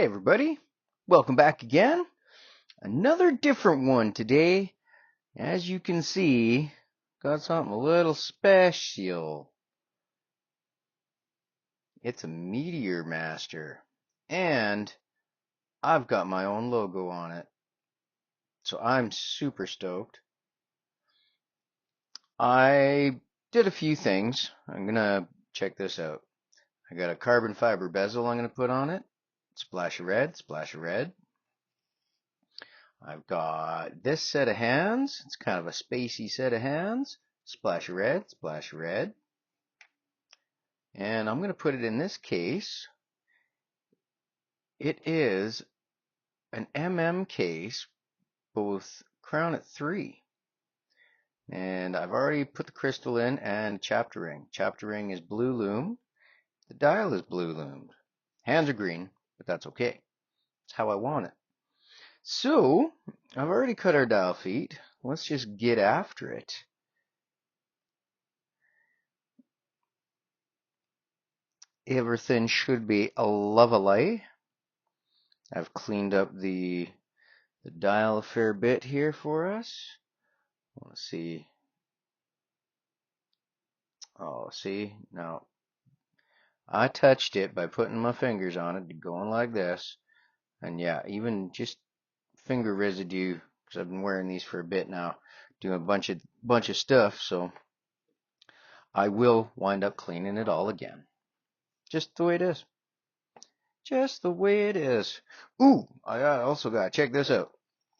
Hey everybody, welcome back again. Another different one today. As you can see, got something a little special. It's a Meteormaster, and I've got my own logo on it. So I'm super stoked. I did a few things. I'm gonna check this out. I got a carbon fiber bezel I'm gonna put on it. Splash of red, splash of red. I've got this set of hands. It's kind of a spacey set of hands. Splash of red, splash of red. And I'm going to put it in this case. It is an case, both crown at 3. And I've already put the crystal in and chapter ring. Chapter ring is blue lume. The dial is blue lumed. Hands are green, but that's okay. It's how I want it. So, I've already cut our dial feet. Let's just get after it. Everything should be a lovely. I've cleaned up the dial a fair bit here for us. Let's see. Oh, see? Now, I touched it by putting my fingers on it, going like this. And yeah, even just finger residue, because I've been wearing these for a bit now, doing a bunch of stuff, so I will wind up cleaning it all again. Just the way it is. Just the way it is. Ooh, I also got, check this out.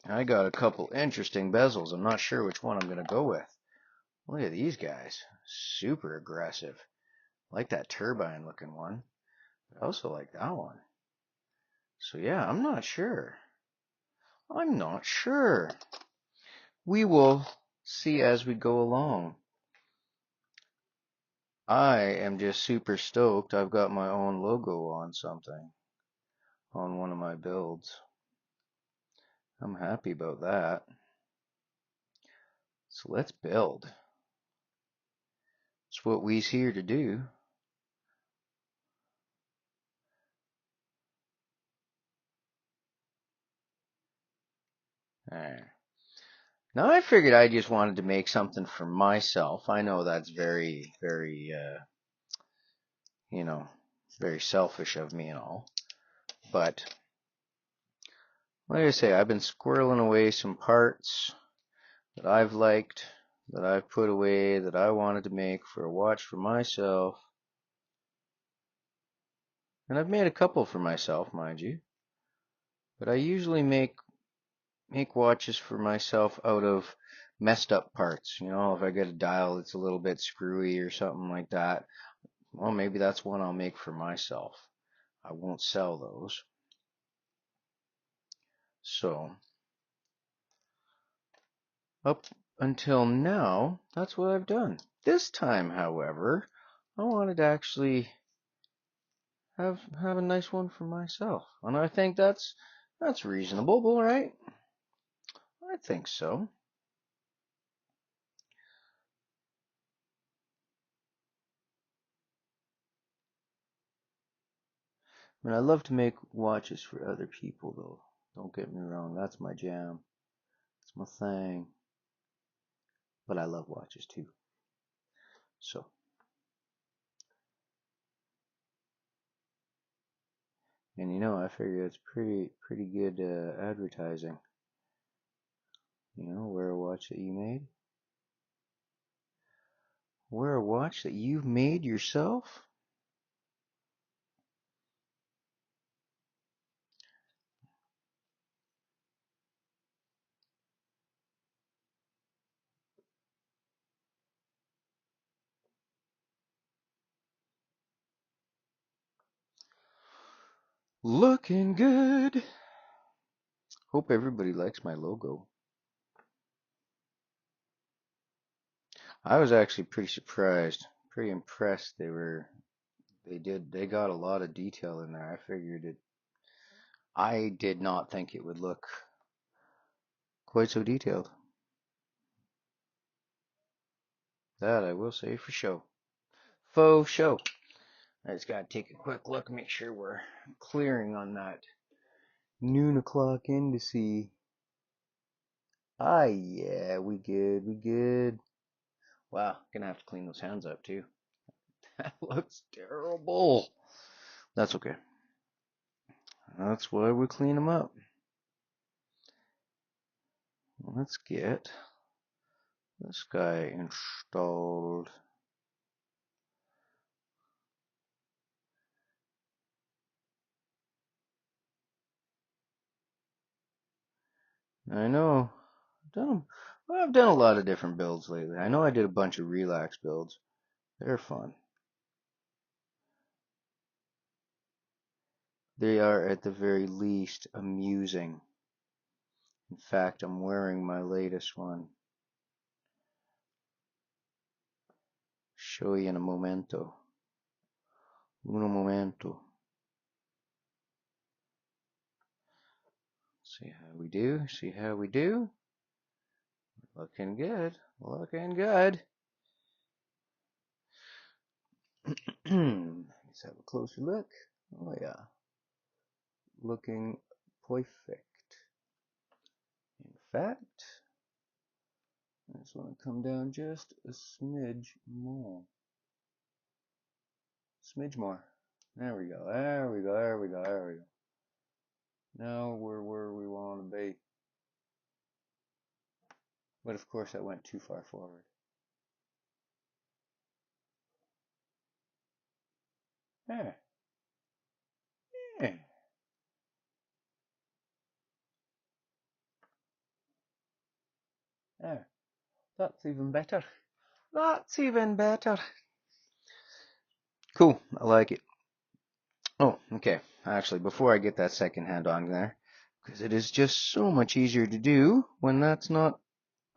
I got a couple interesting bezels. I'm not sure which one I'm going to go with. Look at these guys. Super aggressive. I like that turbine looking one. I also like that one. So yeah, I'm not sure. I'm not sure. We will see as we go along. I am just super stoked. I've got my own logo on something. On one of my builds. I'm happy about that. So let's build. It's what we's here to do. Alright. Now I figured I just wanted to make something for myself. I know that's very, very, very selfish of me and all. But, like I say, I've been squirreling away some parts that I've liked, that I've put away, that I wanted to make for a watch for myself. And I've made a couple for myself, mind you. But I usually make watches for myself out of messed up parts. You know, if I get a dial that's a little bit screwy or something like that, well, maybe that's one I'll make for myself. I won't sell those. So, up until now, that's what I've done. This time, however, I wanted to actually have a nice one for myself. And I think that's reasonable, right? I think so. I mean, I love to make watches for other people, though. Don't get me wrong, that's my jam. It's my thing. But I love watches too. So. And you know, I figure it's pretty good advertising. You know, wear a watch that you made. Wear a watch that you've made yourself. Looking good. Hope everybody likes my logo. I was actually pretty surprised, pretty impressed. They got a lot of detail in there. I figured it. I did not think it would look quite so detailed. That I will say for show. Faux show. I just gotta take a quick look, make sure we're clearing on that noon o'clock indice. Ah, yeah, we good. Wow, gonna have to clean those hands up too. That looks terrible. That's okay. That's why we clean them up. Let's get this guy installed. I know. I've done a lot of different builds lately. I know I did a bunch of relax builds. They're fun. They are at the very least amusing. In fact, I'm wearing my latest one. Show you in a momento. Uno momento. See how we do. See how we do. Looking good. Looking good. Let's have a closer look. Oh yeah. Looking perfect. In fact, I just want to come down just a smidge more. Smidge more. There we go. There we go. There we go. There we go. Now we're where we want to be. But of course, I went too far forward. There. There. There. That's even better. That's even better. Cool. I like it. Oh, okay. Actually, before I get that second hand on there, because it is just so much easier to do when that's not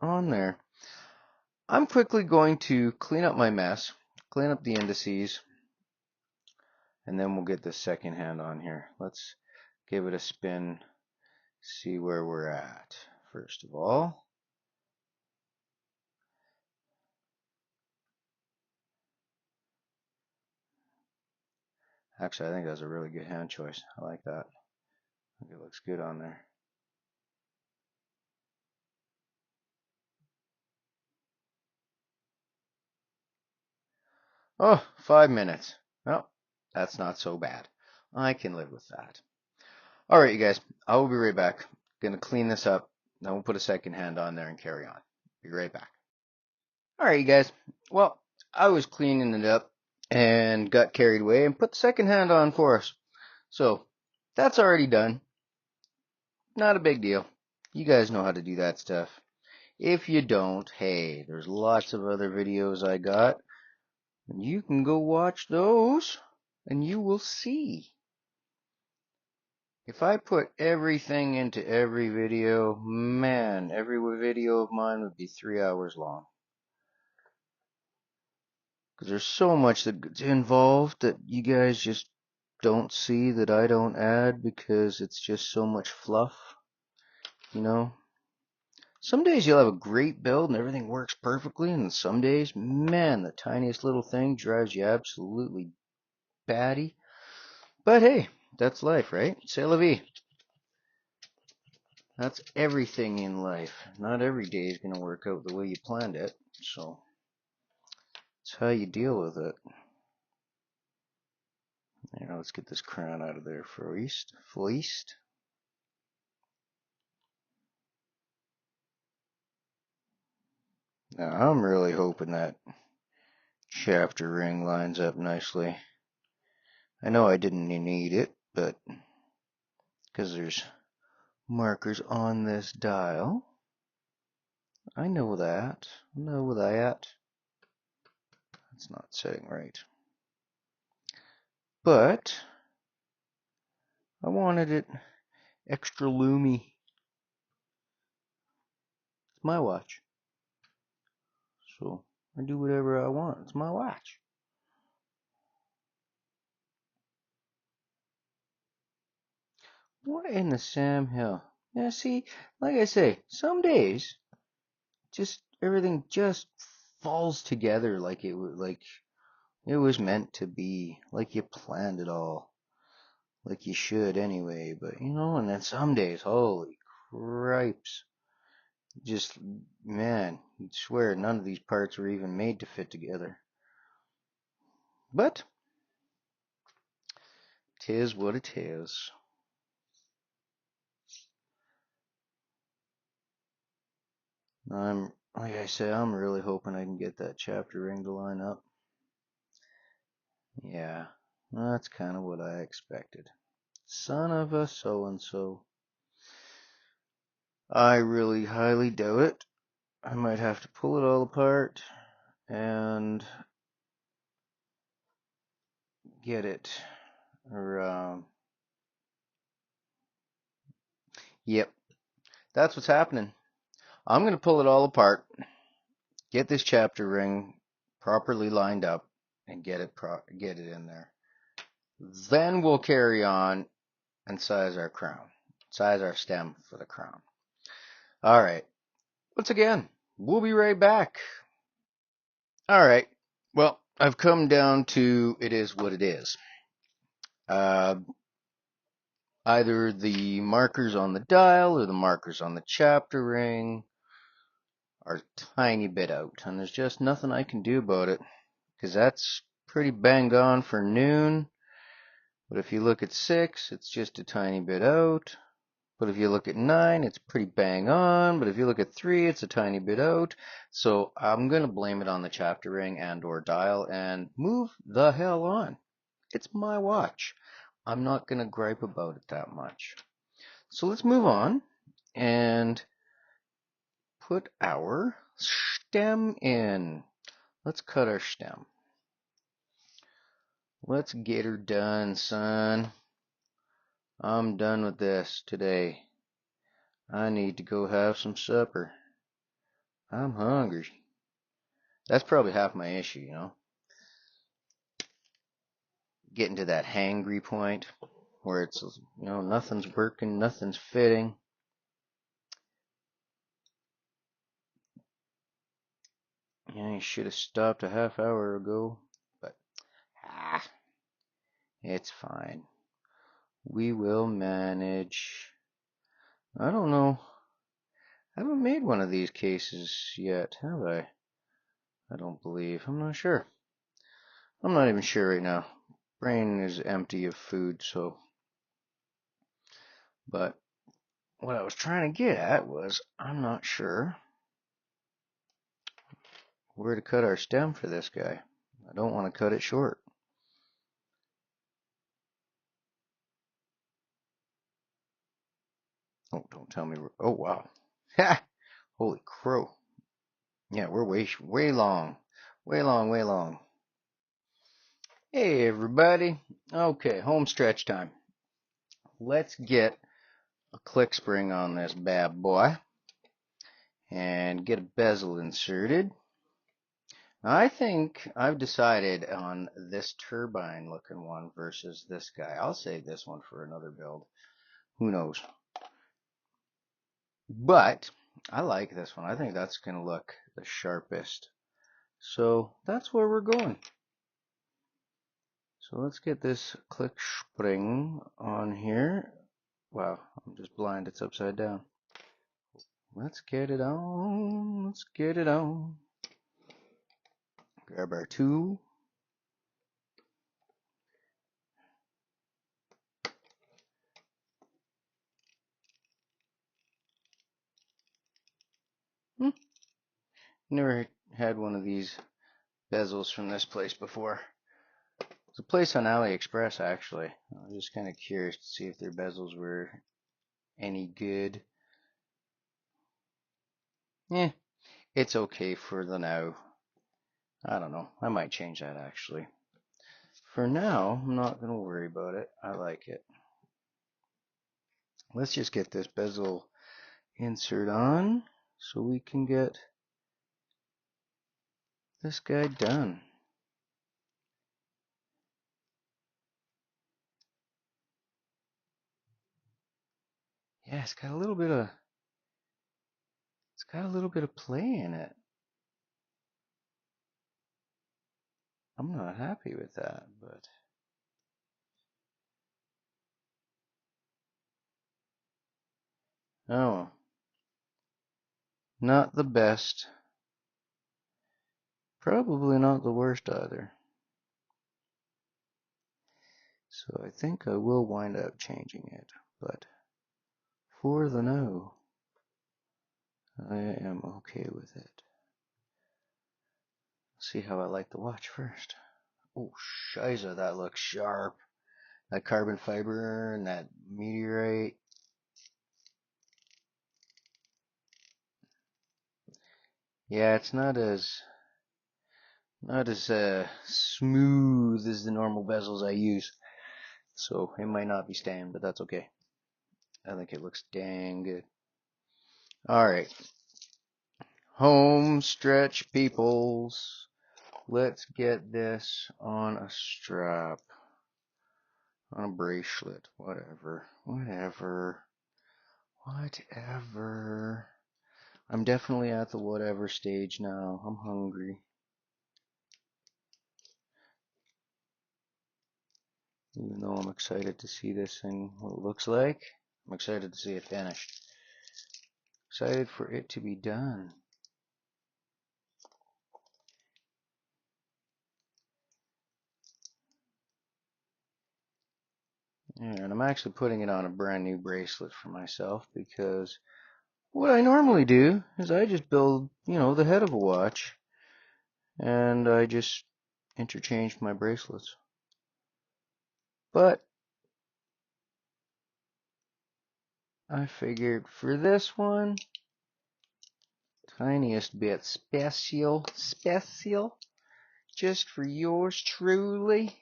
on there, I'm quickly going to clean up my mess, clean up the indices, and then we'll get the second hand on here. Let's give it a spin, see where we're at. First of all, actually, I think that's a really good hand choice. I like that. I think it looks good on there. Oh, 5 minutes. Well, that's not so bad. I can live with that. Alright, you guys, I will be right back. Gonna clean this up, then we'll put a second hand on there and carry on. Be right back. Alright, you guys, well, I was cleaning it up and got carried away and put the second hand on for us. So, that's already done. Not a big deal. You guys know how to do that stuff. If you don't, hey, there's lots of other videos I got. And you can go watch those and you will see. If I put everything into every video, man, every video of mine would be 3 hours long. Because there's so much that's involved that you guys just don't see, that I don't add, because it's just so much fluff, you know. Some days you'll have a great build and everything works perfectly, and some days, man, the tiniest little thing drives you absolutely batty. But hey, that's life, right? C'est la vie. That's everything in life. Not every day is going to work out the way you planned it, so it's how you deal with it. Now let's get this crown out of there first. Now I'm really hoping that chapter ring lines up nicely. I know I didn't need it, but because there's markers on this dial, I know that. It's not setting right. But I wanted it extra Lume. It's my watch. So I do whatever I want. It's my watch. What in the Sam Hill? Yeah, see, like I say, some days just everything just falls together like it was meant to be, like you planned it all. like you should anyway. But you know, and then some days, holy cripes, just man, you'd swear none of these parts were even made to fit together. But 'tis what it is. Like I say, I'm really hoping I can get that chapter ring to line up. Yeah, that's kind of what I expected. Son of a so-and-so. I really highly doubt it. I might have to pull it all apart and get it. Or, yep, that's what's happening. I'm going to pull it all apart, get this chapter ring properly lined up, and get it in there. Then we'll carry on and size our crown, size our stem for the crown. All right. Once again, we'll be right back. All right. Well, I've come down to it is what it is. Either the markers on the dial or the markers on the chapter ring are a tiny bit out, and there's just nothing I can do about it, because that's pretty bang on for noon. But if you look at 6, it's just a tiny bit out. But if you look at 9, it's pretty bang on. But if you look at 3, it's a tiny bit out. So I'm going to blame it on the chapter ring and or dial and move the hell on. It's my watch. I'm not going to gripe about it that much. So let's move on and put our stem in. Let's cut our stem. Let's get her done, son. I'm done with this today. I need to go have some supper. I'm hungry. That's probably half my issue, you know. Getting to that hangry point where it's, you know, nothing's working, nothing's fitting. Yeah, you should have stopped a half hour ago, but it's fine. We will manage. I don't know. I haven't made one of these cases yet, have I? I don't believe. I'm not sure. I'm not even sure right now. Brain is empty of food, so. But what I was trying to get at was I'm not sure where to cut our stem for this guy. I don't want to cut it short. Oh, don't tell me. Oh, wow. Ha! Holy crow. Yeah, we're way long. Way long, way long. Hey, everybody. Okay, home stretch time. Let's get a click spring on this bad boy and get a bezel inserted. I think I've decided on this turbine looking one versus this guy. I'll save this one for another build. Who knows? But I like this one. I think that's going to look the sharpest. So that's where we're going. So let's get this click spring on here. Wow, I'm just blind. It's upside down. Let's get it on. Let's get it on. Grab our tool. Never had one of these bezels from this place before. It's a place on AliExpress, actually. I was just kind of curious to see if their bezels were any good. It's okay for the now. I don't know. I might change that, actually. For now, I'm not going to worry about it. I like it. Let's just get this bezel insert on so we can get this guy done. Yeah, it's got a little bit of play in it. I'm not happy with that, but Oh, not the best. Probably not the worst either. So I think I will wind up changing it, but for the now, I am okay with it. See how I like the watch first. Oh, shiza, that looks sharp. That carbon fiber and that meteorite. Yeah, it's not as smooth as the normal bezels I use. So it might not be staying, but that's okay. I think it looks dang good. Alright. Home stretch peoples. Let's get this on a strap. On a bracelet. Whatever. I'm definitely at the whatever stage now. I'm hungry. Even though I'm excited to see this thing, what it looks like. I'm excited to see it finished. Excited for it to be done. Yeah, and I'm actually putting it on a brand new bracelet for myself because what I normally do is I just build, the head of a watch and I just interchange my bracelets. But I figured for this one, tiniest bit special, just for yours truly.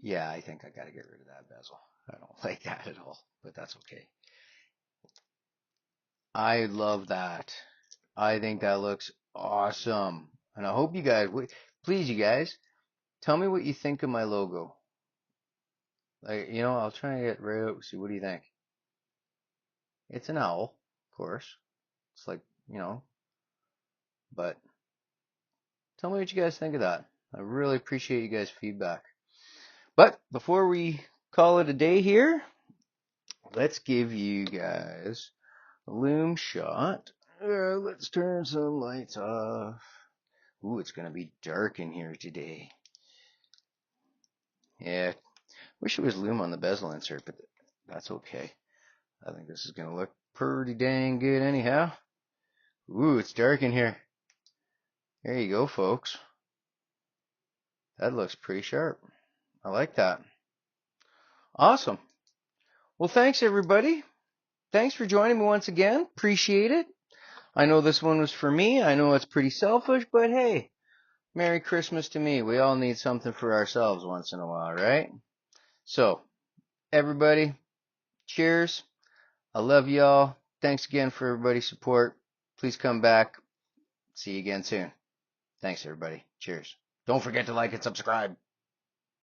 Yeah, I think I gotta get rid of that bezel. I don't like that at all, but that's okay. I love that. I think that looks awesome. And I hope you guys, please you guys, tell me what you think of my logo. Like, I'll try and get right out. See, what do you think? It's an owl, of course. It's like, but tell me what you guys think of that. I really appreciate you guys' feedback. But before we call it a day here, let's give you guys a Lume shot. Let's turn some lights off. Ooh, it's going to be dark in here today. Yeah, wish it was Lume on the bezel insert, but that's okay. I think this is going to look pretty dang good anyhow. Ooh, it's dark in here. There you go, folks. That looks pretty sharp. I like that. Awesome. Well, thanks everybody. Thanks for joining me once again. Appreciate it. I know this one was for me. I know it's pretty selfish, but hey, Merry Christmas to me. We all need something for ourselves once in a while, right? So, everybody, cheers. I love y'all. Thanks again for everybody's support. Please come back. See you again soon. Thanks, everybody. Cheers. Don't forget to like and subscribe.